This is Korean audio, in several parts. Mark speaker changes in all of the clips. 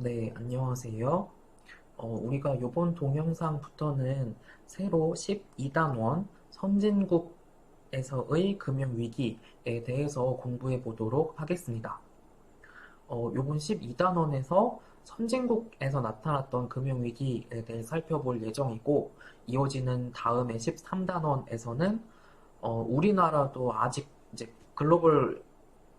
Speaker 1: 네, 안녕하세요. 우리가 이번 동영상부터는 새로 12단원 선진국에서의 금융위기에 대해서 공부해 보도록 하겠습니다. 이번 12단원에서 선진국에서 나타났던 금융위기에 대해 살펴볼 예정이고, 이어지는 다음에 13단원에서는 우리나라도 아직 이제 글로벌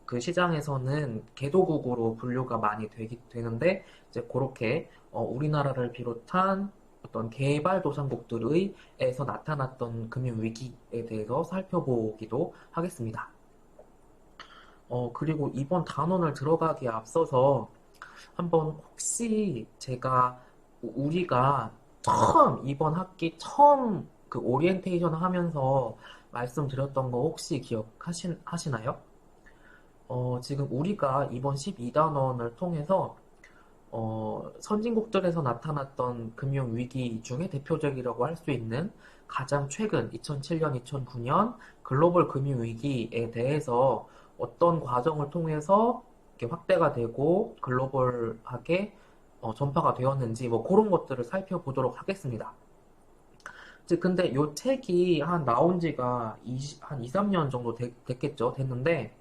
Speaker 1: 그 시장에서는 개도국으로 분류가 많이 되는데 이제 그렇게 우리나라를 비롯한 어떤 개발도상국들의 에서 나타났던 금융위기에 대해서 살펴보기도 하겠습니다. 그리고 이번 단원을 들어가기에 앞서서 한번 혹시 제가 우리가 이번 학기 처음 그 오리엔테이션 하면서 말씀드렸던 거 혹시 기억하시나요? 지금 우리가 이번 12단원을 통해서 선진국들에서 나타났던 금융위기 중에 대표적이라고 할 수 있는 가장 최근 2007년, 2009년 글로벌 금융위기에 대해서 어떤 과정을 통해서 이렇게 확대가 되고 글로벌하게 전파가 되었는지 뭐 그런 것들을 살펴보도록 하겠습니다. 근데 이 책이 한 나온 지가 한 2, 3년 정도 됐겠죠? 됐는데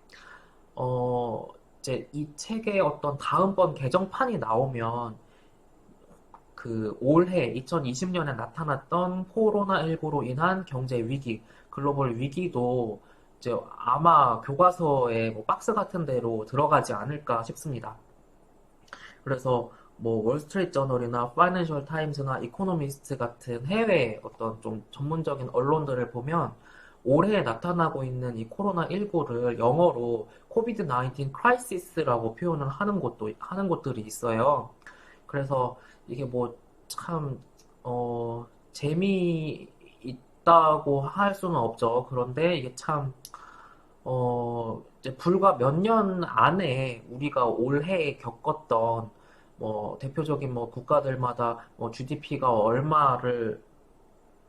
Speaker 1: 이제 이 책의 어떤 다음번 개정판이 나오면 그 올해 2020년에 나타났던 코로나19로 인한 경제 위기, 글로벌 위기도 이제 아마 교과서에 뭐 박스 같은 데로 들어가지 않을까 싶습니다. 그래서 뭐 월스트리트 저널이나 파이낸셜 타임스나 이코노미스트 같은 해외 어떤 좀 전문적인 언론들을 보면 올해 나타나고 있는 이 코로나19를 영어로 코비드 19 크라이시스라고 표현을 하는 곳들이 있어요. 그래서 이게 뭐 참 재미있다고 할 수는 없죠. 그런데 이게 참 이제 불과 몇 년 안에 우리가 올해 겪었던 뭐 대표적인 뭐 국가들마다 뭐 GDP가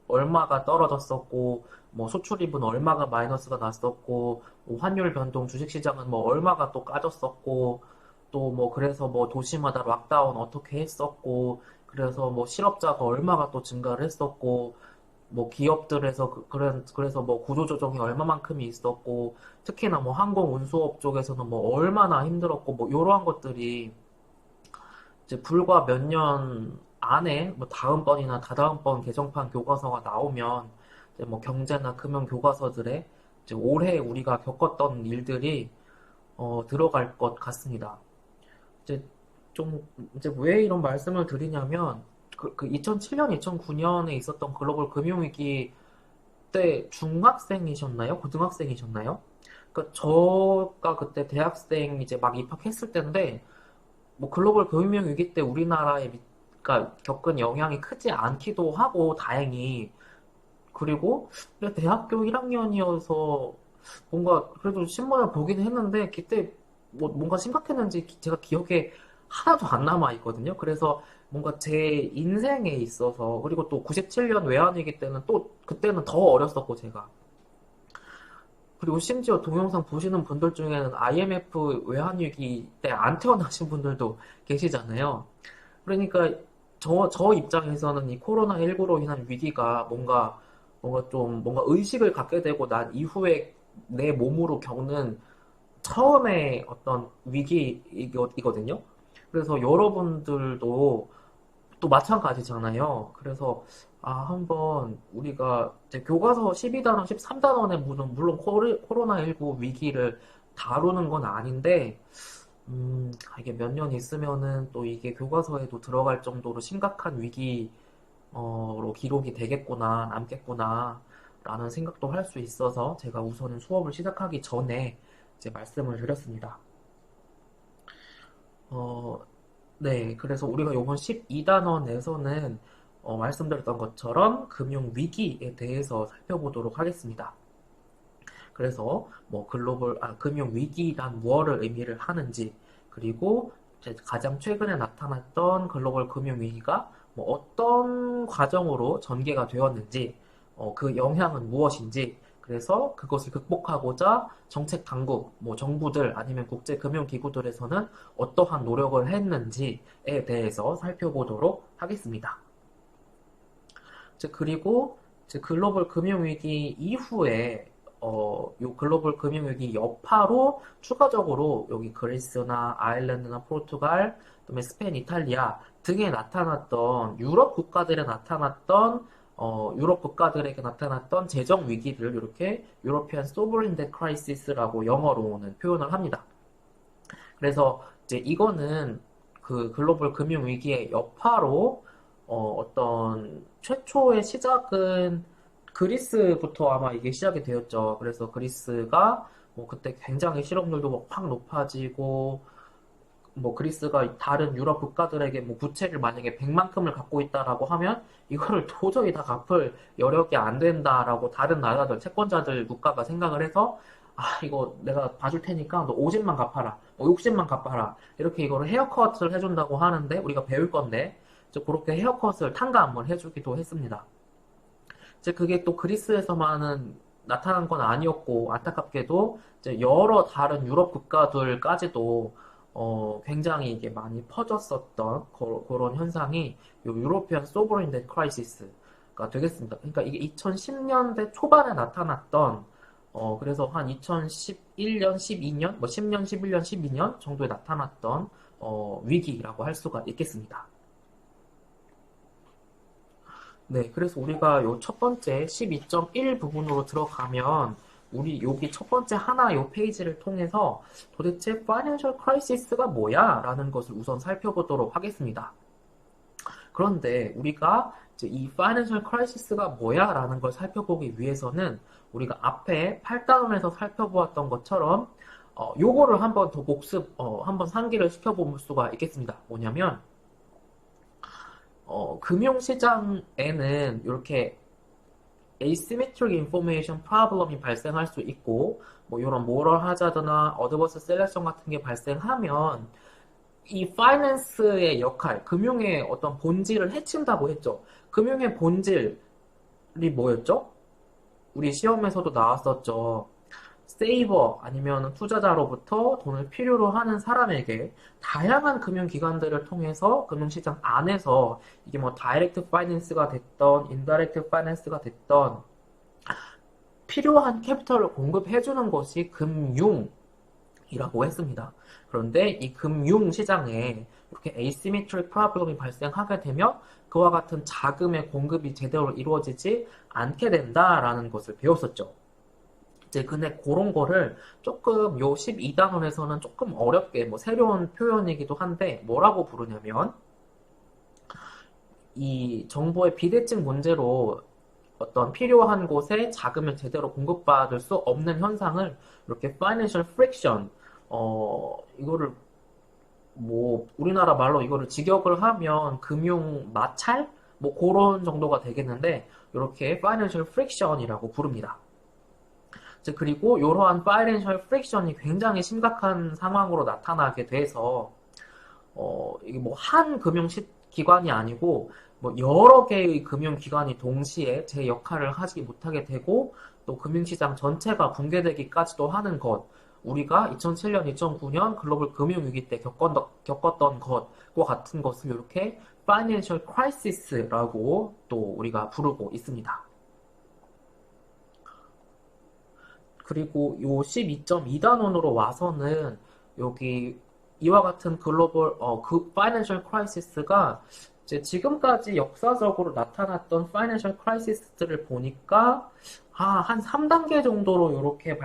Speaker 1: 얼마가 떨어졌었고 뭐 수출입은 얼마가 마이너스가 났었고 뭐 환율 변동 주식시장은 뭐 얼마가 또 까졌었고 또 뭐 그래서 뭐 도시마다 락다운 어떻게 했었고 그래서 뭐 실업자가 얼마가 또 증가를 했었고 뭐 기업들에서 그래서 뭐 구조조정이 얼마만큼이 있었고 특히나 뭐 항공 운수업 쪽에서는 뭐 얼마나 힘들었고 뭐 이러한 것들이 이제 불과 몇 년 안에 뭐 다음번이나 다다음번 개정판 교과서가 나오면 이제 뭐 경제나 금융 교과서들에 이제 올해 우리가 겪었던 일들이 들어갈 것 같습니다. 이제 좀 이제 왜 이런 말씀을 드리냐면 그 2007년, 2009년에 있었던 글로벌 금융위기 때 중학생이셨나요? 고등학생이셨나요? 그러니까 저가 그때 대학생 이제 막 입학했을 때인데 뭐 글로벌 금융 위기 때 그러니까 겪은 영향이 크지 않기도 하고 다행히 그리고 대학교 1학년이어서 뭔가 그래도 신문을 보긴 했는데 그때 뭐 뭔가 심각했는지 제가 기억에 하나도 안 남아 있거든요. 그래서 뭔가 제 인생에 있어서 그리고 또 97년 외환위기 때는 또 그때는 더 어렸었고 제가 그리고 심지어 동영상 보시는 분들 중에는 IMF 외환위기 때 안 태어나신 분들도 계시잖아요. 그러니까 저 입장에서는 이 코로나19로 인한 위기가 뭔가 의식을 갖게 되고 난 이후에 내 몸으로 겪는 처음에 어떤 위기이거든요. 그래서 여러분들도 또 마찬가지잖아요. 그래서 한번 우리가 이제 교과서 12단원, 13단원에 물론 코로나19 위기를 다루는 건 아닌데 이게 몇 년 있으면은 또 이게 교과서에도 들어갈 정도로 심각한 위기로 기록이 되겠구나, 남겠구나, 라는 생각도 할 수 있어서 제가 우선은 수업을 시작하기 전에 이제 말씀을 드렸습니다. 어, 네, 그래서 우리가 이번 12단원에서는 말씀드렸던 것처럼 금융 위기에 대해서 살펴보도록 하겠습니다. 그래서 뭐 금융 위기란 무엇을 의미를 하는지, 그리고 이제 가장 최근에 나타났던 글로벌 금융 위기가 뭐 어떤 과정으로 전개가 되었는지, 그 영향은 무엇인지, 그래서 그것을 극복하고자 정책 당국, 뭐 정부들 아니면 국제금융기구들에서는 어떠한 노력을 했는지에 대해서 살펴보도록 하겠습니다. 그리고 글로벌 금융위기 이후에 요 글로벌 금융위기 여파로 추가적으로 여기 그리스나 아일랜드나 포르투갈, 그다음에 스페인, 이탈리아 등에 나타났던 유럽 국가들에 나타났던 유럽 국가들에게 나타났던 재정 위기를 이렇게 유로피안 소브린 뎁 크라이시스라고 영어로는 표현을 합니다. 그래서 이제 이거는 그 글로벌 금융 위기의 여파로 어떤 최초의 시작은 그리스부터 아마 이게 시작이 되었죠. 그래서 그리스가 뭐 그때 굉장히 실업률도 막확 높아지고 뭐 그리스가 다른 유럽 국가들에게 뭐 부채를 만약에 100만큼을 갖고 있다라고 하면 이거를 도저히 다 갚을 여력이 안 된다라고 다른 나라들 채권자들 국가가 생각을 해서 아 이거 내가 봐줄 테니까 너 50만 갚아라, 60만 갚아라 이렇게 이거를 헤어컷을 해준다고 하는데 우리가 배울 건데 그렇게 헤어컷을 탕감을 해주기도 했습니다. 이제 그게 또 그리스에서만은 나타난 건 아니었고 안타깝게도 이제 여러 다른 유럽 국가들까지도 굉장히 이게 많이 퍼졌었던 그런 현상이 요 유로피안 소브레인 뎁 크라이시스가 되겠습니다. 그러니까 이게 2010년대 초반에 나타났던 그래서 한 2011년, 12년, 뭐 10년, 11년, 12년 정도에 나타났던 위기라고 할 수가 있겠습니다. 네, 그래서 우리가 요 첫 번째 12.1 부분으로 들어가면 우리 여기 첫 번째 하나 요 페이지를 통해서 도대체 Financial Crisis가 뭐야? 라는 것을 우선 살펴보도록 하겠습니다. 그런데 우리가 이제 이 Financial Crisis가 뭐야? 라는 걸 살펴보기 위해서는 우리가 앞에 8단원에서 살펴보았던 것처럼 요거를 한번 더 한번 상기를 시켜볼 수가 있겠습니다. 뭐냐면 금융시장에는 이렇게 asymmetric information problem이 발생할 수 있고 뭐 이런 moral hazard나 adverse selection 같은 게 발생하면 이 파이낸스의 역할, 금융의 어떤 본질을 해친다고 했죠. 금융의 본질이 뭐였죠? 우리 시험에서도 나왔었죠. 세이버 아니면 투자자로부터 돈을 필요로 하는 사람에게 다양한 금융기관들을 통해서 금융시장 안에서 이게 뭐 다이렉트 파이낸스가 됐던 인다이렉트 파이낸스가 됐던 필요한 캐피털을 공급해주는 것이 금융이라고 했습니다. 그런데 이 금융시장에 이렇게 asymmetric problem이 발생하게 되면 그와 같은 자금의 공급이 제대로 이루어지지 않게 된다라는 것을 배웠었죠. 이제 근데 그런 거를 조금 요 12단원에서는 조금 어렵게 뭐 새로운 표현이기도 한데 뭐라고 부르냐면 이 정보의 비대칭 문제로 어떤 필요한 곳에 자금을 제대로 공급받을 수 없는 현상을 이렇게 financial friction 이거를 뭐 우리나라 말로 이거를 직역을 하면 금융 마찰 뭐 그런 정도가 되겠는데 이렇게 financial friction이라고 부릅니다. 그리고 이러한 파이낸셜 프릭션이 굉장히 심각한 상황으로 나타나게 돼서 이게 뭐 한 금융기관이 아니고 뭐 여러 개의 금융기관이 동시에 제 역할을 하지 못하게 되고 또 금융시장 전체가 붕괴되기까지도 하는 것 우리가 2007년, 2009년 글로벌 금융위기 때 겪었던 것과 같은 것을 이렇게 파이낸셜 크라이시스라고 또 우리가 부르고 있습니다. 그리고 요 12.2단원으로 와서는 여기 이와 같은 글로벌 그 파이낸셜 크라이시스가 이제 지금까지 역사적으로 나타났던 파이낸셜 크라이시스들을 보니까 한 3단계 정도로 이렇게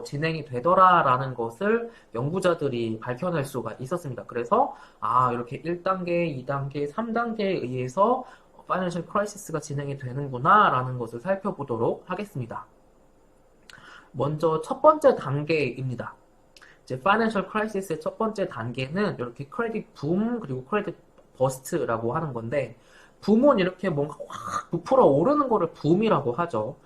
Speaker 1: 진행이 되더라라는 것을 연구자들이 밝혀낼 수가 있었습니다. 그래서 이렇게 1단계, 2단계, 3단계에 의해서 파이낸셜 크라이시스가 진행이 되는구나라는 것을 살펴보도록 하겠습니다. 먼저 첫 번째 단계입니다. 이제 파이낸셜 크라이시스의 첫 번째 단계는 이렇게 크레딧 붐 그리고 크레딧 버스트라고 하는 건데 붐은 이렇게 뭔가 확 부풀어 오르는 거를 붐이라고 하죠.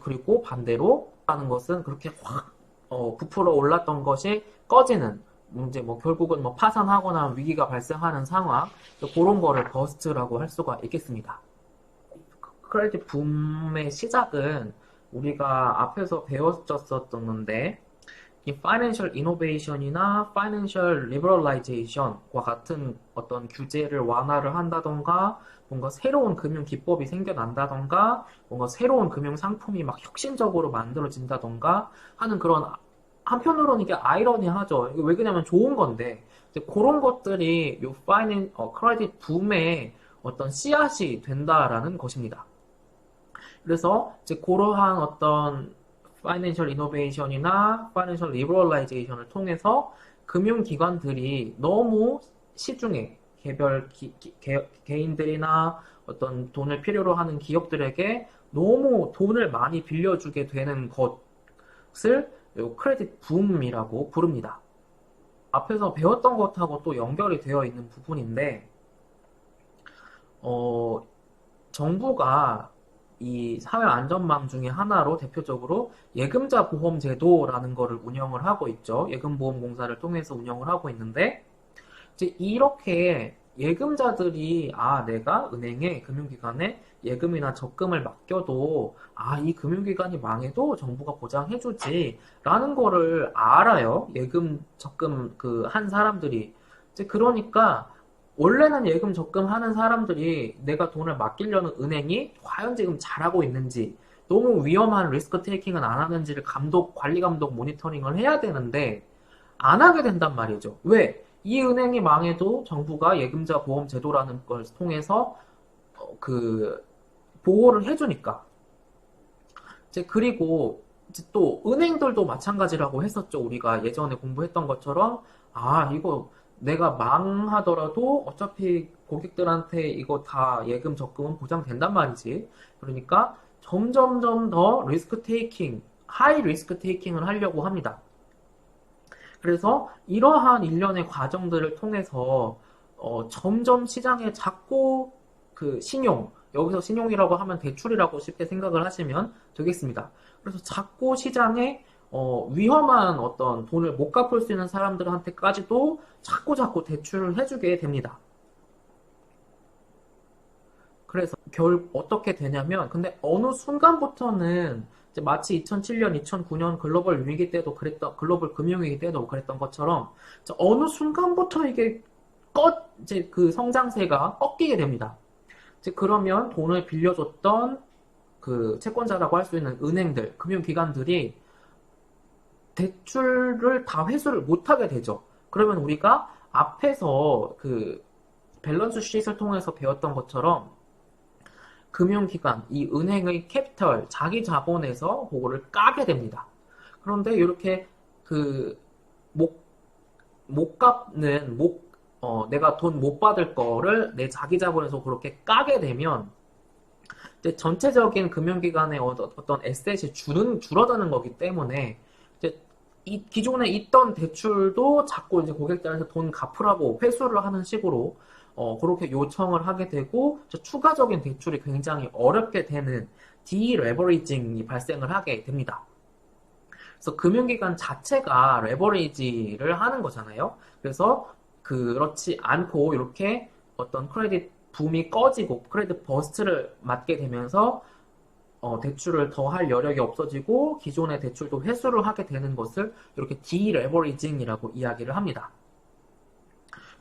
Speaker 1: 그리고 반대로 하는 것은 그렇게 확 부풀어 올랐던 것이 꺼지는 이제 뭐 결국은 뭐 파산하거나 위기가 발생하는 상황 그런 거를 버스트라고 할 수가 있겠습니다. 크레딧 붐의 시작은 우리가 앞에서 배웠었었는데, 이 Financial Innovation이나 Financial Liberalization과 같은 어떤 규제를 완화를 한다던가, 뭔가 새로운 금융 기법이 생겨난다던가, 뭔가 새로운 금융 상품이 막 혁신적으로 만들어진다던가 하는 그런, 한편으로는 이게 아이러니하죠. 이게 왜 그러냐면 좋은 건데, 이제 그런 것들이 요 크레딧 붐의 어떤 씨앗이 된다라는 것입니다. 그래서 이제 그러한 어떤 파이낸셜 이노베이션이나 파이낸셜 리버럴라이제이션을 통해서 금융기관들이 너무 시중에 개인들이나 어떤 돈을 필요로 하는 기업들에게 너무 돈을 많이 빌려주게 되는 것을 크레딧 붐이라고 부릅니다. 앞에서 배웠던 것하고 또 연결이 되어 있는 부분인데, 어, 정부가 이 사회안전망 중에 하나로 대표적으로 예금자 보험 제도라는 거를 운영을 하고 있죠. 예금보험공사를 통해서 운영을 하고 있는데, 이제 이렇게 예금자들이 내가 은행에 금융기관에 예금이나 적금을 맡겨도 이 금융기관이 망해도 정부가 보장해주지 라는 거를 알아요. 예금 적금 그 한 사람들이. 이제 그러니까 원래는 예금 적금 하는 사람들이 내가 돈을 맡기려는 은행이 과연 지금 잘하고 있는지, 너무 위험한 리스크 테이킹은 안 하는지를 관리 감독 모니터링을 해야 되는데 안 하게 된단 말이죠. 왜? 이 은행이 망해도 정부가 예금자 보험 제도라는 걸 통해서 그 보호를 해주니까. 이제 그리고 이제 또 은행들도 마찬가지라고 했었죠. 우리가 예전에 공부했던 것처럼 이거 내가 망하더라도 어차피 고객들한테 이거 다 예금 적금은 보장된단 말이지. 그러니까 점점점 더 리스크 테이킹, 하이 리스크 테이킹을 하려고 합니다. 그래서 이러한 일련의 과정들을 통해서 점점 시장에 자꾸 그 여기서 신용이라고 하면 대출이라고 쉽게 생각을 하시면 되겠습니다. 그래서 자꾸 시장에 위험한 어떤 돈을 못 갚을 수 있는 사람들한테까지도 자꾸 대출을 해주게 됩니다. 그래서 어떻게 되냐면, 근데 어느 순간부터는 이제 마치 2007년, 2009년 글로벌 위기 때도 글로벌 금융위기 때도 그랬던 것처럼, 어느 순간부터 이게 이제 그 성장세가 꺾이게 됩니다. 이제 그러면 돈을 빌려줬던 그 채권자라고 할 수 있는 은행들, 금융기관들이 대출을 다 회수를 못하게 되죠. 그러면 우리가 앞에서 그 밸런스 쉿을 통해서 배웠던 것처럼 금융기관, 이 은행의 캐피털, 자기 자본에서 그거를 까게 됩니다. 그런데 이렇게 그 못 갚는, 내가 돈 못 받을 거를 내 자기 자본에서 그렇게 까게 되면 이제 전체적인 금융기관의 어떤 에셋이 줄어드는 거기 때문에 이제 이 기존에 있던 대출도 자꾸 이제 고객들한테 돈 갚으라고 회수를 하는 식으로 그렇게 요청을 하게 되고 추가적인 대출이 굉장히 어렵게 되는 디레버리징이 발생을 하게 됩니다. 그래서 금융기관 자체가 레버리지를 하는 거잖아요. 그래서 그렇지 않고 이렇게 어떤 크레딧 붐이 꺼지고 크레딧 버스트를 맞게 되면서 대출을 더 할 여력이 없어지고 기존의 대출도 회수를 하게 되는 것을 이렇게 디레버리징이라고 이야기를 합니다.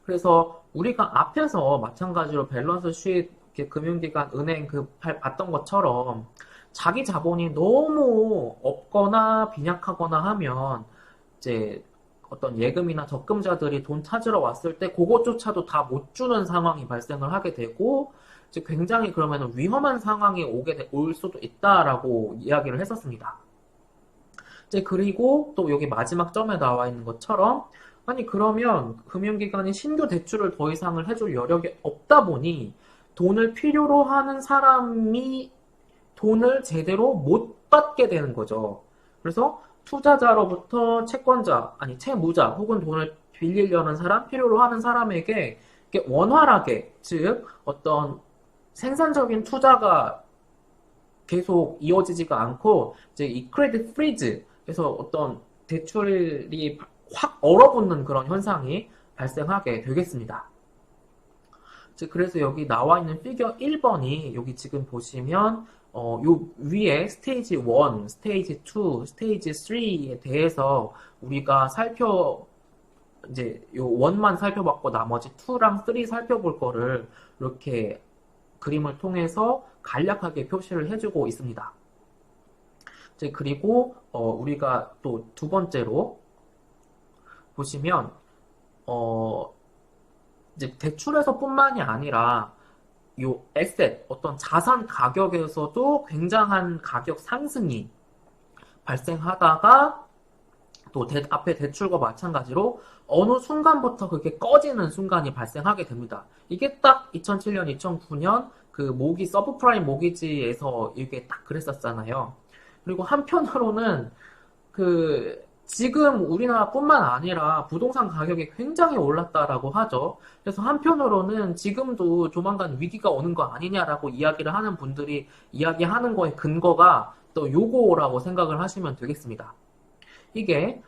Speaker 1: 그래서 우리가 앞에서 마찬가지로 밸런스 쉿 금융기관 은행 봤던 것처럼 자기 자본이 너무 없거나 빈약하거나 하면 이제 어떤 예금이나 적금자들이 돈 찾으러 왔을 때 그것조차도 다 못 주는 상황이 발생을 하게 되고 이제 굉장히 그러면 위험한 상황이 올 수도 있다라고 이야기를 했었습니다. 이제 그리고 또 여기 마지막 점에 나와 있는 것처럼 아니 그러면 금융기관이 신규 대출을 더 이상을 해줄 여력이 없다 보니 돈을 필요로 하는 사람이 돈을 제대로 못 받게 되는 거죠. 그래서 투자자로부터 채무자 혹은 돈을 빌리려는 사람, 필요로 하는 사람에게 원활하게, 즉 어떤 생산적인 투자가 계속 이어지지가 않고 이제 이 크레딧 프리즈, 그래서 어떤 대출이 확 얼어붙는 그런 현상이 발생하게 되겠습니다. 그래서 여기 나와 있는 피겨 1번이 여기 지금 보시면 요 위에 스테이지 1, 스테이지 2, 스테이지 3에 대해서 우리가 이제 요 1만 살펴봤고 나머지 2랑 3 살펴볼 거를 이렇게 그림을 통해서 간략하게 표시를 해주고 있습니다. 그리고 우리가 또 두 번째로 보시면 이제 대출에서뿐만이 아니라 요 에셋, 어떤 자산 가격에서도 굉장한 가격 상승이 발생하다가 또 앞에 대출과 마찬가지로 어느 순간부터 그게 꺼지는 순간이 발생하게 됩니다. 이게 딱 2007년, 2009년 그 서브프라임 모기지에서 이게 딱 그랬었잖아요. 그리고 한편으로는 지금 우리나라뿐만 아니라 부동산 가격이 굉장히 올랐다라고 하죠. 그래서 한편으로는 지금도 조만간 위기가 오는 거 아니냐라고 이야기를 하는 분들이 이야기하는 거에 근거가 또 요거라고 생각을 하시면 되겠습니다. 이게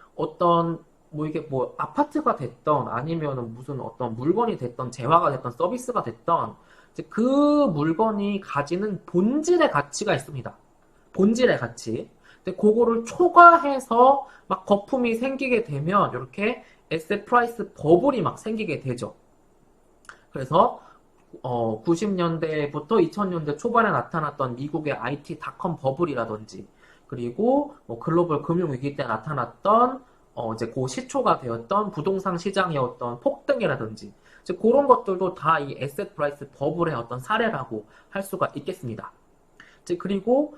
Speaker 1: 이게 아파트가 됐던 아니면은 무슨 어떤 물건이 됐던 재화가 됐던 서비스가 됐던 그 물건이 가지는 본질의 가치가 있습니다. 본질의 가치. 근데 그거를 초과해서 막 거품이 생기게 되면 이렇게 에셋 프라이스 버블이 막 생기게 되죠. 그래서 90년대부터 2000년대 초반에 나타났던 미국의 IT 닷컴 버블이라든지 그리고 글로벌 금융위기 때 나타났던 이제 그 시초가 되었던 부동산 시장의 어떤 폭등이라든지 그런 것들도 다 이 에셋 프라이스 버블의 어떤 사례라고 할 수가 있겠습니다. 그리고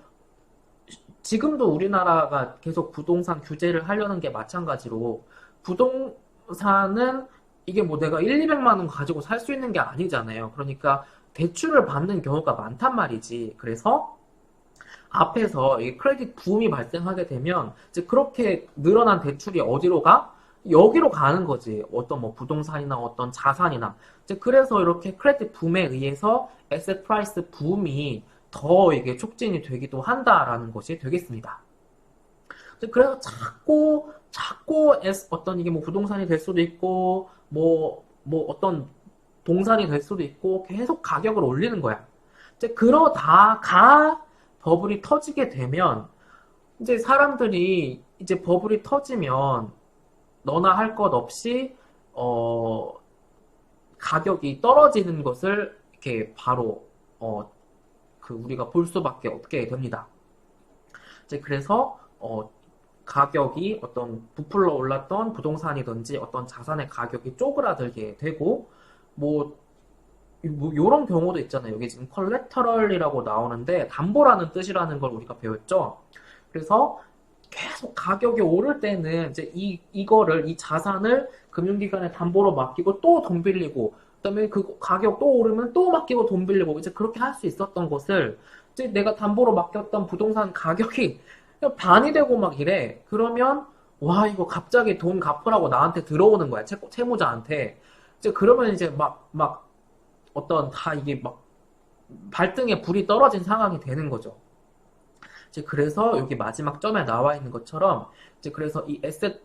Speaker 1: 지금도 우리나라가 계속 부동산 규제를 하려는 게 마찬가지로 부동산은 이게 내가 1, 200만 원 가지고 살 수 있는 게 아니잖아요. 그러니까 대출을 받는 경우가 많단 말이지. 그래서 앞에서 이 크레딧 붐이 발생하게 되면 이제 그렇게 늘어난 대출이 어디로 가? 여기로 가는 거지. 어떤 부동산이나 어떤 자산이나. 이제 그래서 이렇게 크레딧 붐에 의해서 에셋 프라이스 붐이 더 이게 촉진이 되기도 한다라는 것이 되겠습니다. 그래서 자꾸 어떤 이게 부동산이 될 수도 있고 어떤 동산이 될 수도 있고 계속 가격을 올리는 거야. 그러다가 버블이 터지게 되면 이제 사람들이 이제 버블이 터지면 너나 할 것 없이 가격이 떨어지는 것을 이렇게 바로 우리가 볼 수밖에 없게 됩니다. 그래서 가격이 어떤 부풀러 올랐던 부동산이든지 어떤 자산의 가격이 쪼그라들게 되고 요런 경우도 있잖아요. 여기 지금 컬래터럴이라고 나오는데 담보라는 뜻이라는 걸 우리가 배웠죠. 그래서 계속 가격이 오를 때는 이제 이 자산을 금융기관에 담보로 맡기고 또 돈 빌리고 그다음에 그 가격 또 오르면 또 맡기고 돈 빌리고 이제 그렇게 할 수 있었던 것을 이제 내가 담보로 맡겼던 부동산 가격이 반이 되고 막 이래. 그러면 와 이거 갑자기 돈 갚으라고 나한테 들어오는 거야. 채무자한테. 이제 그러면 이제 막 어떤 다 이게 막 발등에 불이 떨어진 상황이 되는 거죠. 이제 그래서 여기 마지막 점에 나와 있는 것처럼 이제 그래서 이 에셋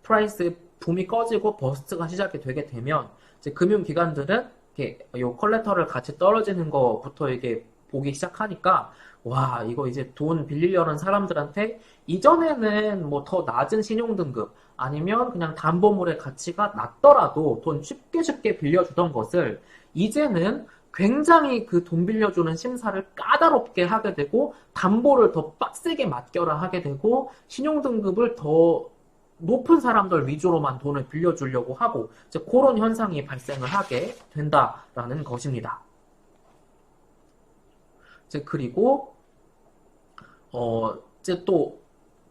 Speaker 1: 프라이스 붐이 꺼지고 버스트가 시작이 되게 되면 이제 금융기관들은 이렇게 요 컬래터럴 같이 떨어지는 거부터 이게 보기 시작하니까 와 이거 이제 돈 빌리려는 사람들한테 이전에는 더 낮은 신용등급 아니면 그냥 담보물의 가치가 낮더라도 돈 쉽게 빌려주던 것을 이제는 굉장히 그 돈 빌려주는 심사를 까다롭게 하게 되고 담보를 더 빡세게 맡겨라 하게 되고 신용등급을 더 높은 사람들 위주로만 돈을 빌려주려고 하고 이제 그런 현상이 발생을 하게 된다라는 것입니다. 이제 그리고 이제 또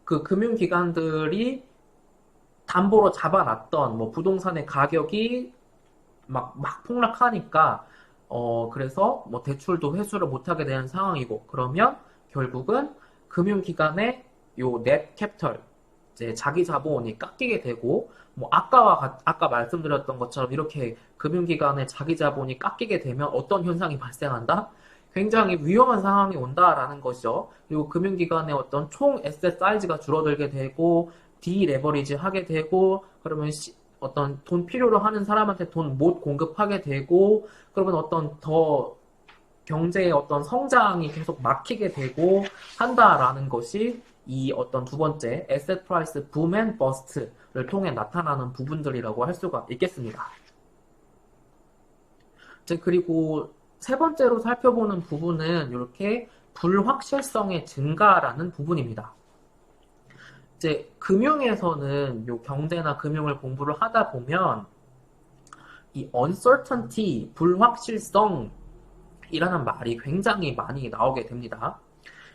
Speaker 1: 그 금융기관들이 담보로 잡아놨던 부동산의 가격이 막 폭락하니까 그래서 대출도 회수를 못하게 되는 상황이고 그러면 결국은 금융기관의 요 넷 캐피털 이제 자기 자본이 깎이게 되고 아까 말씀드렸던 것처럼 이렇게 금융기관의 자기 자본이 깎이게 되면 어떤 현상이 발생한다? 굉장히 위험한 상황이 온다라는 것이죠. 그리고 금융기관의 어떤 총 에셋 사이즈가 줄어들게 되고 디레버리지 하게 되고 그러면 어떤 돈 필요로 하는 사람한테 돈 못 공급하게 되고, 그러면 어떤 더 경제의 어떤 성장이 계속 막히게 되고 한다라는 것이 이 어떤 두 번째 에셋 프라이스 붐 앤 버스트를 통해 나타나는 부분들이라고 할 수가 있겠습니다. 이제 그리고 세 번째로 살펴보는 부분은 이렇게 불확실성의 증가라는 부분입니다. 이제 금융에서는 요 경제나 금융을 공부를 하다 보면 이 uncertainty, 불확실성이라는 말이 굉장히 많이 나오게 됩니다.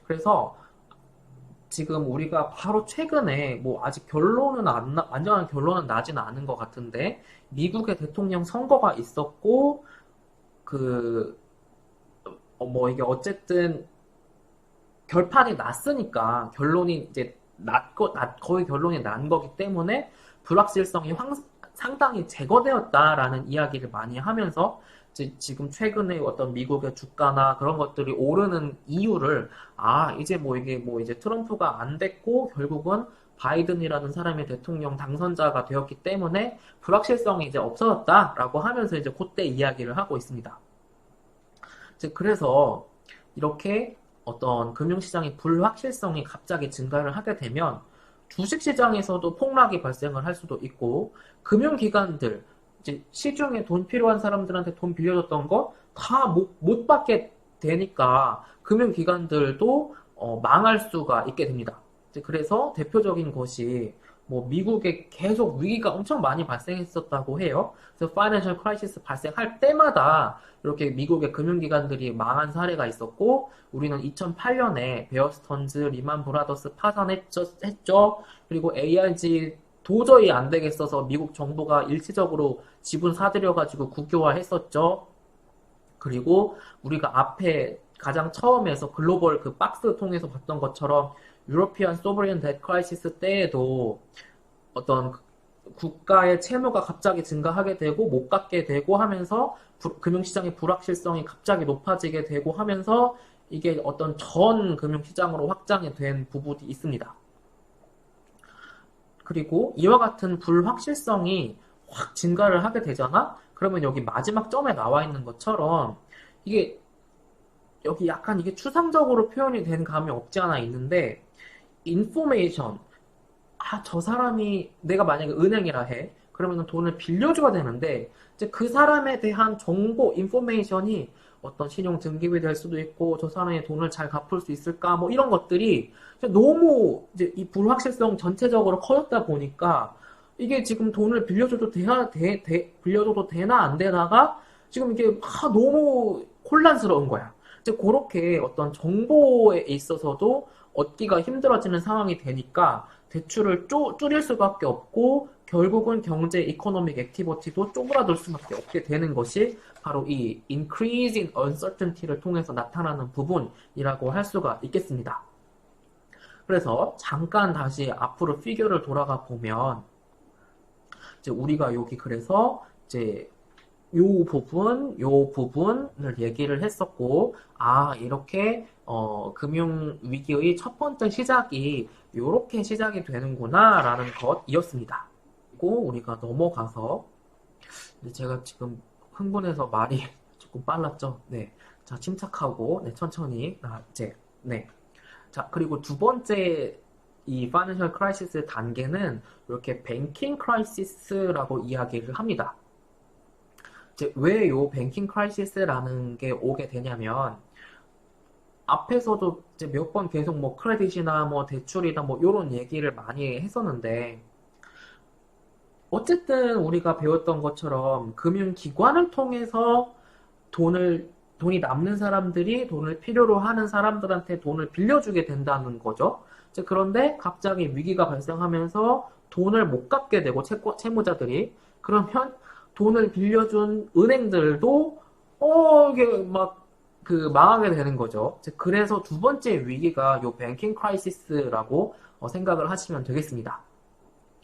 Speaker 1: 그래서 지금 우리가 바로 최근에 뭐 아직 완전한 결론은 나진 않은 것 같은데 미국의 대통령 선거가 있었고 그 뭐 이게 어쨌든 결판이 났으니까 결론이 이제 거의 결론이 난 거기 때문에 불확실성이 상당히 제거되었다라는 이야기를 많이 하면서 지금 최근에 어떤 미국의 주가나 그런 것들이 오르는 이유를 이제 뭐 이게 뭐 이제 트럼프가 안 됐고 결국은 바이든이라는 사람이 대통령 당선자가 되었기 때문에 불확실성이 이제 없어졌다라고 하면서 이제 그때 이야기를 하고 있습니다. 그래서 이렇게 어떤 금융시장의 불확실성이 갑자기 증가를 하게 되면 주식시장에서도 폭락이 발생을 할 수도 있고 금융기관들, 이제 시중에 돈 필요한 사람들한테 돈 빌려줬던 거 다 못 받게 되니까 금융기관들도 망할 수가 있게 됩니다. 그래서 대표적인 것이 뭐 미국에 계속 위기가 엄청 많이 발생했었다고 해요. 그래서 파이낸셜 크라이시스 발생할 때마다 이렇게 미국의 금융기관들이 망한 사례가 있었고 우리는 2008년에 베어스턴즈, 리만 브라더스 파산했죠. 그리고 AIG 도저히 안 되겠어서 미국 정부가 일시적으로 지분 사들여가지고 국유화했었죠. 그리고 우리가 앞에 가장 처음에서 글로벌 그 박스 통해서 봤던 것처럼 유로피안 소버린 뎃 크라이시스 때에도 어떤 국가의 채무가 갑자기 증가하게 되고 못 갚게 되고 하면서 금융시장의 불확실성이 갑자기 높아지게 되고 하면서 이게 어떤 전 금융시장으로 확장이 된 부분이 있습니다. 그리고 이와 같은 불확실성이 확 증가를 하게 되잖아? 그러면 여기 마지막 점에 나와 있는 것처럼 이게 여기 약간 이게 추상적으로 표현이 된 감이 없지 않아 있는데 인포메이션, 저 사람이 내가 만약에 은행이라 해. 그러면 돈을 빌려줘야 되는데 이제 그 사람에 대한 정보, 인포메이션이 어떤 신용 등급이 될 수도 있고 저 사람이 돈을 잘 갚을 수 있을까 뭐 이런 것들이 너무 이제 이 불확실성 전체적으로 커졌다 보니까 이게 지금 돈을 빌려줘도 되나 안 되나가 지금 이게 너무 혼란스러운 거야. 이제 그렇게 어떤 정보에 있어서도 얻기가 힘들어지는 상황이 되니까 대출을 줄일 수밖에 없고 결국은 경제 이코노믹 액티비티도 쪼그라들 수밖에 없게 되는 것이 바로 이 increasing uncertainty를 통해서 나타나는 부분이라고 할 수가 있겠습니다. 그래서 잠깐 다시 앞으로 피규어를 돌아가 보면 이제 우리가 여기 그래서 이제 요 부분을 얘기를 했었고, 이렇게, 금융위기의 첫 번째 시작이, 요렇게 시작이 되는구나, 라는 것이었습니다. 그리고 우리가 넘어가서, 제가 지금 흥분해서 말이 조금 빨랐죠? 네. 자, 침착하고, 네, 천천히, 네. 자, 그리고 두 번째, 이 파이낸셜 크라이시스 단계는 이렇게 뱅킹 크라이시스라고 이야기를 합니다. 왜 요 뱅킹 크라이시스라는 게 오게 되냐면 앞에서도 이제 몇 번 계속 뭐 크레딧이나 뭐 대출이나 뭐 요런 얘기를 많이 했었는데 어쨌든 우리가 배웠던 것처럼 금융기관을 통해서 돈이 남는 사람들이 돈을 필요로 하는 사람들한테 돈을 빌려주게 된다는 거죠. 그런데 갑자기 위기가 발생하면서 돈을 못 갚게 되고 채무자들이 그러면 돈을 빌려준 은행들도 이게 막 망하게 되는 거죠. 그래서 두 번째 위기가 요 뱅킹 크라이시스라고 생각을 하시면 되겠습니다.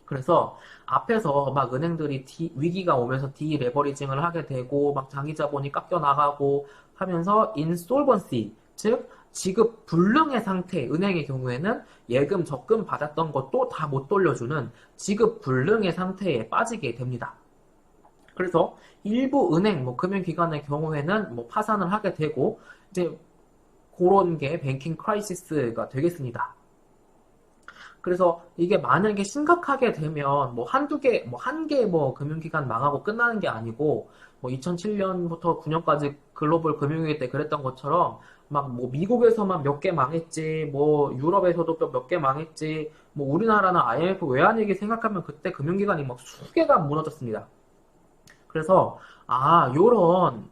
Speaker 1: 그래서 앞에서 막 은행들이 위기가 오면서 디레버리징을 하게 되고 막 장기 자본이 깎여 나가고 하면서 인솔번시 즉 지급 불능의 상태, 은행의 경우에는 예금, 적금 받았던 것도 다 못 돌려주는 지급 불능의 상태에 빠지게 됩니다. 그래서 일부 은행, 금융기관의 경우에는 파산을 하게 되고, 이제 그런 게 뱅킹 크라이시스가 되겠습니다. 그래서 이게 만약에 심각하게 되면 한두 개, 한 개 금융기관 망하고 끝나는 게 아니고 2007년부터 9년까지 글로벌 금융위기 때 그랬던 것처럼 미국에서만 몇 개 망했지, 유럽에서도 몇 개 망했지, 우리나라는 IMF 외환위기 생각하면 그때 금융기관이 수개가 무너졌습니다. 그래서 요런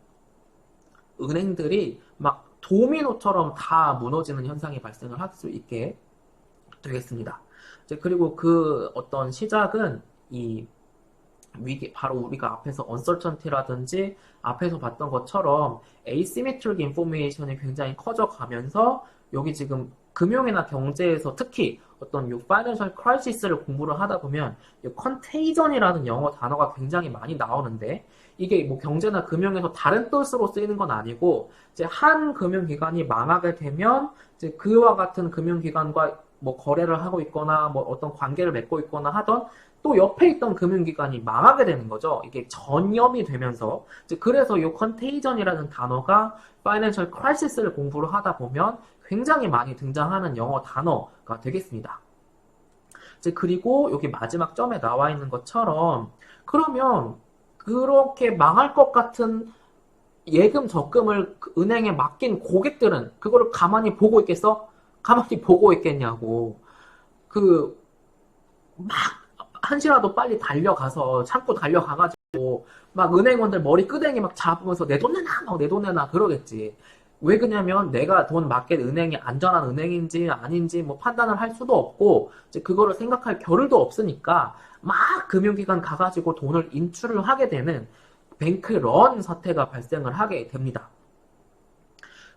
Speaker 1: 은행들이 도미노처럼 다 무너지는 현상이 발생을 할 수 있게 되겠습니다. 그리고 그 어떤 시작은 이 위기, 바로 우리가 앞에서 uncertainty라든지 앞에서 봤던 것처럼 asymmetric information이 굉장히 커져가면서 여기 지금 금융이나 경제에서 특히 어떤 이 financial crisis를 공부를 하다 보면 이 contagion이라는 영어 단어가 굉장히 많이 나오는데 이게 경제나 금융에서 다른 뜻으로 쓰이는 건 아니고 이제 한 금융기관이 망하게 되면 이제 그와 같은 금융기관과 거래를 하고 있거나 어떤 관계를 맺고 있거나 하던 또 옆에 있던 금융기관이 망하게 되는 거죠. 이게 전염이 되면서 그래서 이 contagion이라는 단어가 financial crisis를 공부를 하다 보면 굉장히 많이 등장하는 영어 단어가 되겠습니다. 그리고 여기 마지막 점에 나와 있는 것처럼 그러면 그렇게 망할 것 같은 예금 적금을 은행에 맡긴 고객들은 그거를 가만히 보고 있겠어? 가만히 보고 있겠냐고. 한시라도 빨리 달려가서, 창고 달려가가지고, 은행원들 머리 끄댕이 잡으면서 내 돈 내놔! 내 돈 내놔! 그러겠지. 왜 그러냐면 내가 돈 맡긴 은행이 안전한 은행인지 아닌지 판단을 할 수도 없고, 이제 그거를 생각할 겨를도 없으니까, 금융기관 가가지고 돈을 인출을 하게 되는 뱅크런 사태가 발생을 하게 됩니다.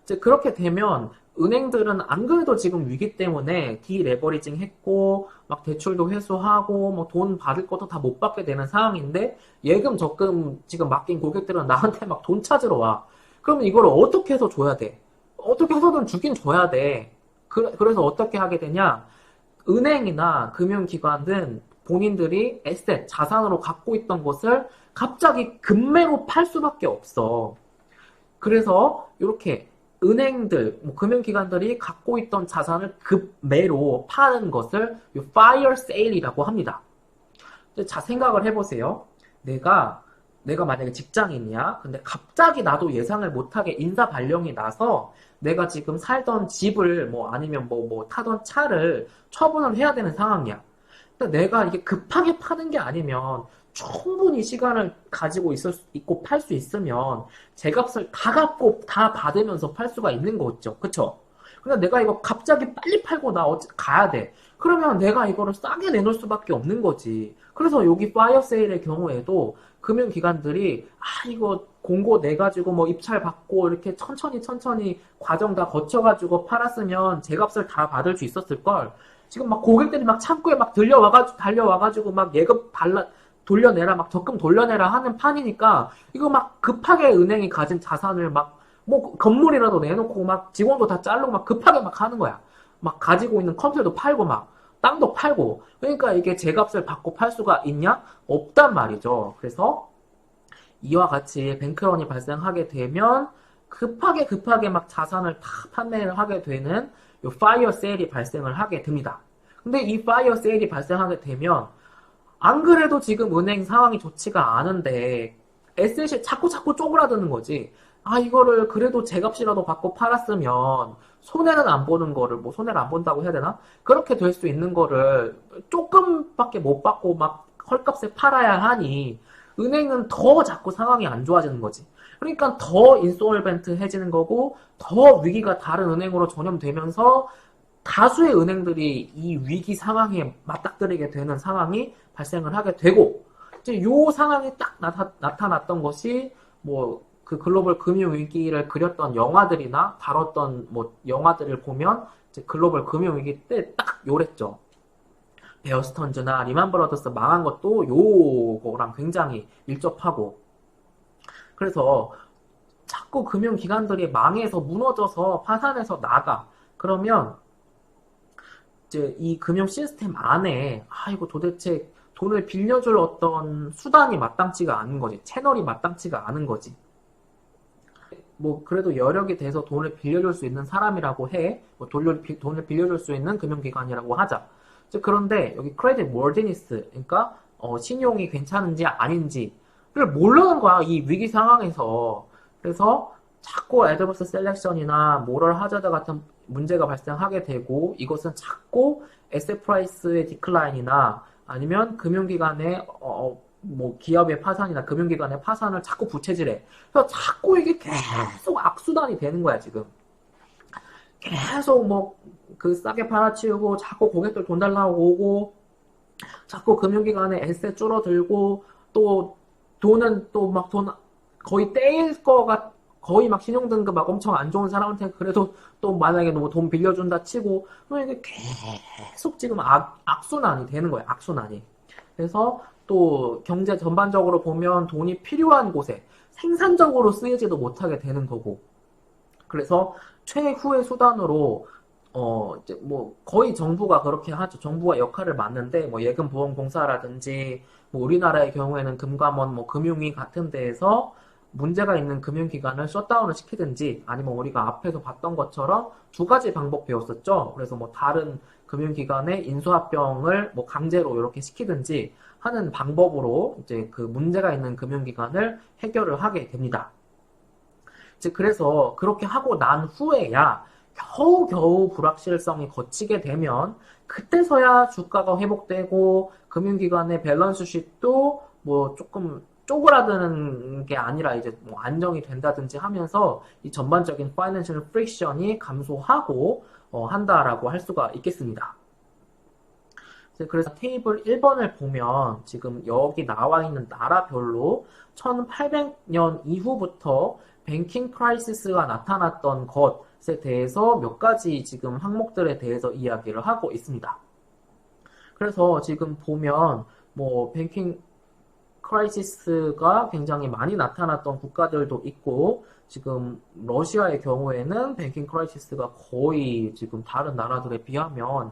Speaker 1: 이제 그렇게 되면 은행들은 안 그래도 지금 위기 때문에 디레버리징 했고 대출도 회수하고 돈 받을 것도 다 못 받게 되는 상황인데 예금 적금 지금 맡긴 고객들은 나한테 돈 찾으러 와. 그러면 이걸 어떻게 해서 줘야 돼? 어떻게 해서든 주긴 줘야 돼. 그래서 어떻게 하게 되냐? 은행이나 금융기관은 본인들이 에셋, 자산으로 갖고 있던 것을 갑자기 급매로 팔 수밖에 없어. 그래서 이렇게 은행들, 금융기관들이 갖고 있던 자산을 급매로 파는 것을 fire sale이라고 합니다. 자, 생각을 해보세요. 내가 만약에 직장인이야. 근데 갑자기 나도 예상을 못하게 인사 발령이 나서 내가 지금 살던 집을 아니면 타던 차를 처분을 해야 되는 상황이야. 근데 내가 이게 급하게 파는 게 아니면 충분히 시간을 가지고 있고 팔 수 있으면 제값을 다 갚고 다 받으면서 팔 수가 있는 거죠. 그쵸? 근데 내가 이거 갑자기 빨리 팔고 나 가야 돼. 그러면 내가 이거를 싸게 내놓을 수밖에 없는 거지. 그래서 여기 파이어 세일의 경우에도 금융기관들이 이거 공고 내가지고 입찰 받고 이렇게 천천히 과정 다 거쳐가지고 팔았으면 제값을 다 받을 수 있었을 걸. 지금 고객들이 창고에 달려와가지고 예금 돌려내라, 적금 돌려내라 하는 판이니까, 이거 급하게 은행이 가진 자산을 건물이라도 내놓고 직원도 다 자르고 급하게 하는 거야. 가지고 있는 컴퓨터도 팔고 땅도 팔고. 그러니까 이게 제값을 받고 팔 수가 있냐? 없단 말이죠. 그래서 이와 같이 뱅크런이 발생하게 되면 급하게 자산을 다 판매를 하게 되는 요 파이어 세일이 발생을 하게 됩니다. 근데 이 파이어 세일이 발생하게 되면 안 그래도 지금 은행 상황이 좋지가 않은데 에셋이 자꾸 쪼그라드는 거지. 이거를 그래도 제값이라도 받고 팔았으면 손해는 안 보는 거를 손해를 안 본다고 해야 되나? 그렇게 될 수 있는 거를 조금밖에 못 받고 헐값에 팔아야 하니 은행은 더 자꾸 상황이 안 좋아지는 거지. 그러니까 더 인솔벤트해지는 거고 더 위기가 다른 은행으로 전염되면서 다수의 은행들이 이 위기 상황에 맞닥뜨리게 되는 상황이 발생을 하게 되고, 이제 요 상황이 딱 나타났던 것이 그 글로벌 금융위기를 그렸던 영화들이나 다뤘던 영화들을 보면 이제 글로벌 금융위기 때 딱 요랬죠. 베어 스턴즈나 리만 브라더스 망한 것도 요거랑 굉장히 일접하고. 그래서 자꾸 금융기관들이 망해서 무너져서 파산해서 나가. 그러면 이제 이 금융 시스템 안에 이거 도대체 돈을 빌려줄 어떤 수단이 마땅치가 않은 거지. 채널이 마땅치가 않은 거지. 뭐 그래도 여력이 돼서 돈을 빌려줄 수 있는 사람이라고 해. 뭐 돈을 빌려줄 수 있는 금융기관이라고 하자. 그런데 여기 크레딧 월디니스, 그러니까 신용이 괜찮은지 아닌지를 모르는 거야. 이 위기 상황에서. 그래서 자꾸 애드버스 셀렉션이나 모럴 하자드 같은 문제가 발생하게 되고, 이것은 자꾸 에셋 프라이스의 디클라인이나 아니면 금융기관의 뭐 기업의 파산이나 금융기관의 파산을 자꾸 부채질해. 그래서 자꾸 이게 계속 악순환이 되는 거야, 지금. 계속 뭐 그 싸게 팔아치우고 자꾸 고객들 돈 달라고 오고 자꾸 금융기관의 에셋 줄어들고 또 돈은 또 막 돈 거의 떼일 거가 거의 막 신용등급 막 엄청 안 좋은 사람한테 그래도 또 만약에 뭐 돈 빌려준다 치고 그럼 이게 계속 지금 악순환이 되는 거예요. 악순환이. 그래서 또 경제 전반적으로 보면 돈이 필요한 곳에 생산적으로 쓰이지도 못하게 되는 거고. 그래서 최후의 수단으로 이제 뭐 거의 정부가 그렇게 하죠. 정부가 역할을 맡는데 뭐 예금보험공사라든지 뭐 우리나라의 경우에는 금감원 뭐 금융위 같은 데에서 문제가 있는 금융기관을 셧다운을 시키든지 아니면 우리가 앞에서 봤던 것처럼 두 가지 방법 배웠었죠. 그래서 뭐 다른 금융기관의 인수합병을 뭐 강제로 이렇게 시키든지 하는 방법으로 이제 그 문제가 있는 금융기관을 해결을 하게 됩니다. 이제 그래서 그렇게 하고 난 후에야 겨우겨우 불확실성이 거치게 되면 그때서야 주가가 회복되고 금융기관의 밸런스 쉿도 뭐 조금 쪼그라드는 게 아니라 이제 뭐 안정이 된다든지 하면서 이 전반적인 파이낸셜 프릭션이 감소하고 한다라고 할 수가 있겠습니다. 그래서 테이블 1번을 보면 지금 여기 나와 있는 나라별로 1800년 이후부터 뱅킹 크라이시스가 나타났던 것에 대해서 몇 가지 지금 항목들에 대해서 이야기를 하고 있습니다. 그래서 지금 보면 뭐 뱅킹 크라이시스가 굉장히 많이 나타났던 국가들도 있고 지금 러시아의 경우에는 뱅킹 크라이시스가 거의 지금 다른 나라들에 비하면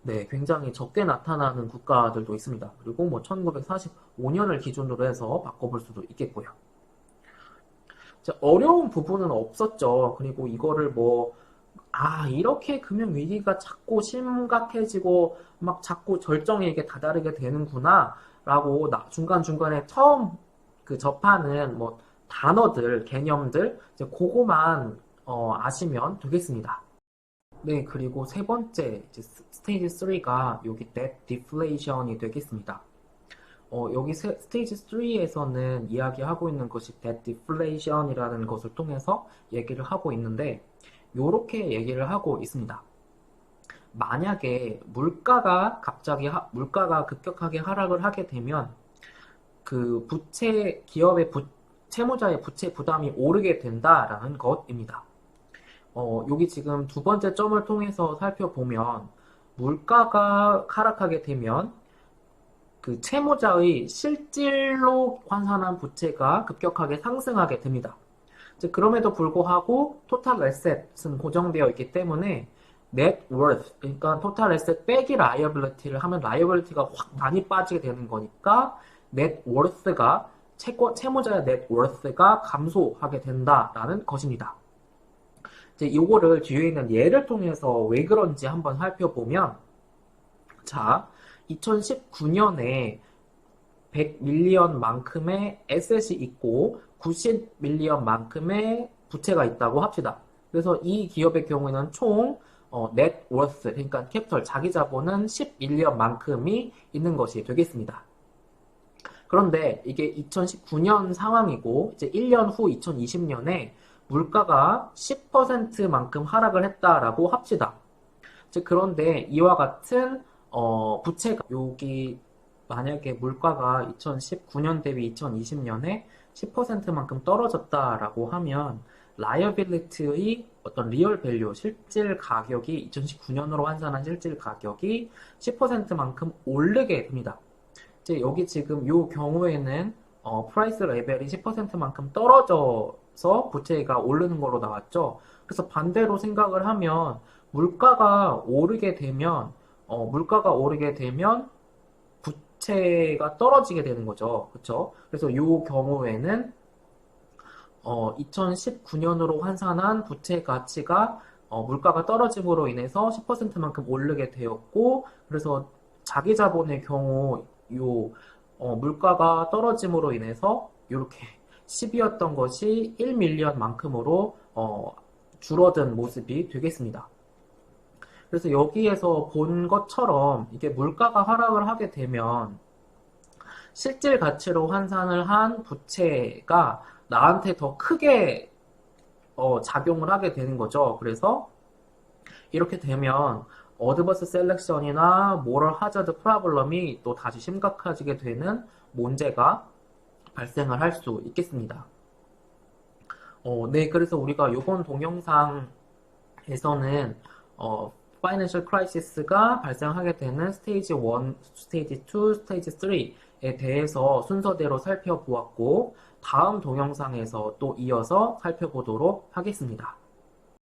Speaker 1: 네, 굉장히 적게 나타나는 국가들도 있습니다. 그리고 뭐 1945년을 기준으로 해서 바꿔볼 수도 있겠고요. 어려운 부분은 없었죠. 그리고 이거를 뭐, 이렇게 금융위기가 자꾸 심각해지고, 막 자꾸 절정에 이게 다다르게 되는구나, 라고 중간중간에 처음 접하는 뭐, 단어들, 개념들, 그거만, 아시면 되겠습니다. 네, 그리고 세 번째, 스테이지 3가 여기 debt deflation이 되겠습니다. 여기 스테이지 3에서는 이야기하고 있는 것이 debt deflation이라는 것을 통해서 얘기를 하고 있는데, 요렇게 얘기를 하고 있습니다. 만약에 물가가 급격하게 하락을 하게 되면, 기업의 채무자의 부채 부담이 오르게 된다라는 것입니다. 여기 지금 두 번째 점을 통해서 살펴보면, 물가가 하락하게 되면, 그 채무자의 실질로 환산한 부채가 급격하게 상승하게 됩니다. 그럼에도 불구하고 토탈 에셋은 고정되어 있기 때문에 net worth, 그러니까 토탈 에셋 빼기 liability를 하면 liability가 확 많이 빠지게 되는 거니까 net worth가 채무자의 net worth가 감소하게 된다라는 것입니다. 이거를 뒤에 있는 예를 통해서 왜 그런지 한번 살펴보면, 자, 2019년에 100밀리언만큼의 에셋이 있고 90밀리언만큼의 부채가 있다고 합시다. 그래서 이 기업의 경우에는 총 net worth, 그러니까 캐피털, 자기 자본은 10밀리언만큼이 있는 것이 되겠습니다. 그런데 이게 2019년 상황이고 이제 1년 후 2020년에 물가가 10%만큼 하락을 했다라고 합시다. 그런데 이와 같은 부채가 여기 만약에 물가가 2019년 대비 2020년에 10%만큼 떨어졌다라고 하면 liability의 어떤 리얼 밸류, 실질 가격이 2019년으로 환산한 실질 가격이 10%만큼 오르게 됩니다. 여기 지금 이 경우에는 프라이스 레벨이 10%만큼 떨어져서 부채가 오르는 걸로 나왔죠. 그래서 반대로 생각을 하면 물가가 오르게 되면 부채가 떨어지게 되는 거죠. 그쵸? 그래서 이 경우에는 2019년으로 환산한 부채 가치가 물가가 떨어짐으로 인해서 10%만큼 오르게 되었고, 그래서 자기 자본의 경우 물가가 떨어짐으로 인해서 이렇게 10이었던 것이 1밀리언만큼으로 줄어든 모습이 되겠습니다. 그래서 여기에서 본 것처럼 이게 물가가 하락을 하게 되면 실질 가치로 환산을 한 부채가 나한테 더 크게 작용을 하게 되는 거죠. 그래서 이렇게 되면 어드버스 셀렉션이나 모럴 하자드 프로블럼이 또 다시 심각해지게 되는 문제가 발생을 할 수 있겠습니다. 네, 그래서 우리가 이번 동영상에서는 파이낸셜 크라이시스가 발생하게 되는 스테이지 1, 스테이지 2, 스테이지 3에 대해서 순서대로 살펴보았고, 다음 동영상에서 또 이어서 살펴보도록 하겠습니다.